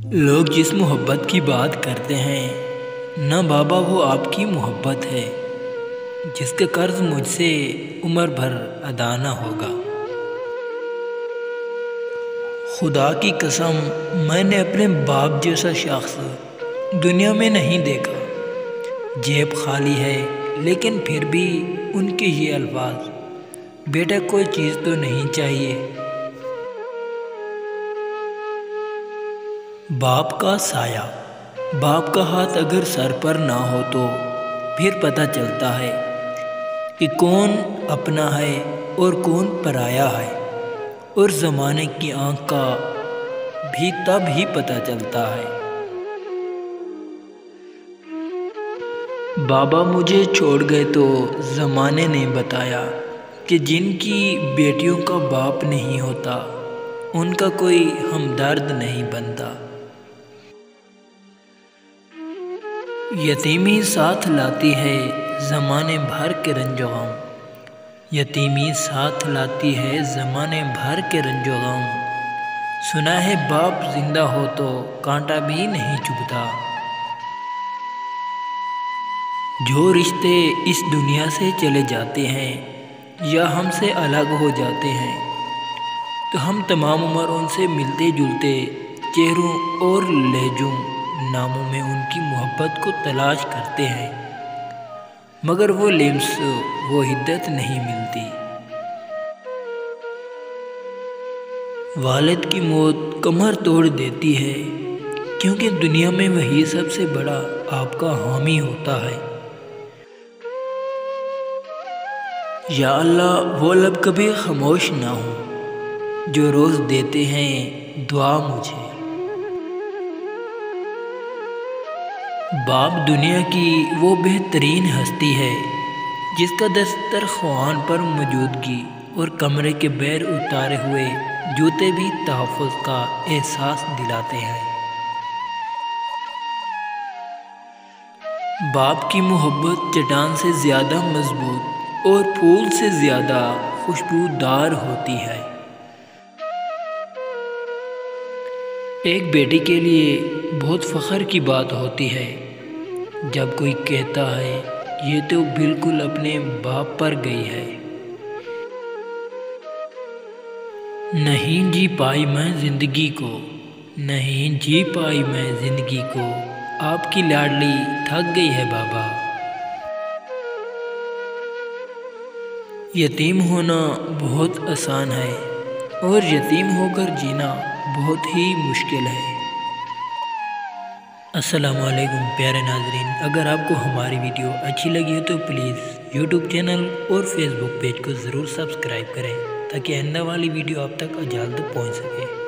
लोग जिस मोहब्बत की बात करते हैं न बाबा वो आपकी मोहब्बत है जिसका कर्ज मुझसे उम्र भर अदा न होगा। खुदा की कसम मैंने अपने बाप जैसा शख्स दुनिया में नहीं देखा। जेब खाली है लेकिन फिर भी उनके ये अल्फाज, बेटा कोई चीज़ तो नहीं चाहिए। बाप का साया, बाप का हाथ अगर सर पर ना हो तो फिर पता चलता है कि कौन अपना है और कौन पराया है, और ज़माने की आँख का भी तब ही पता चलता है। बाबा मुझे छोड़ गए तो ज़माने ने बताया कि जिनकी बेटियों का बाप नहीं होता उनका कोई हमदर्द नहीं बनता। यतीमी साथ लाती है ज़माने भर के रंजो गम, यतीमी साथ लाती है ज़माने भर के रंजो गम। सुना है बाप जिंदा हो तो कांटा भी नहीं चुभता। जो रिश्ते इस दुनिया से चले जाते हैं या हमसे अलग हो जाते हैं तो हम तमाम उम्र उनसे मिलते जुलते चेहरों और लहजों नामों में उनकी मोहब्बत को तलाश करते हैं, मगर वो लिम्स वो हिद्दत नहीं मिलती। वालिद की मौत कमर तोड़ देती है क्योंकि दुनिया में वही सबसे बड़ा आपका हामी होता है। या अल्लाह वो लब कभी खामोश ना हो जो रोज़ देते हैं दुआ मुझे। बाप दुनिया की वो बेहतरीन हस्ती है जिसका दस्तरख्वान पर मौजूदगी और कमरे के बैर उतारे हुए जूते भी तहफ़्फ़ुज़ का एहसास दिलाते हैं। बाप की मोहब्बत चट्टान से ज़्यादा मजबूत और फूल से ज़्यादा खुशबूदार होती है। एक बेटी के लिए बहुत फ़ख्र की बात होती है जब कोई कहता है ये तो बिल्कुल अपने बाप पर गई है। नहीं जी पाई मैं ज़िंदगी को, नहीं जी पाई मैं ज़िंदगी को, आपकी लाडली थक गई है बाबा। यतीम होना बहुत आसान है और यतीम होकर जीना बहुत ही मुश्किल है। अस्सलामुअलैकुम प्यारे नाजरीन, अगर आपको हमारी वीडियो अच्छी लगी हो तो प्लीज़ यूट्यूब चैनल और फेसबुक पेज को ज़रूर सब्सक्राइब करें ताकि आइंदा वाली वीडियो आप तक जल्द पहुंच सके।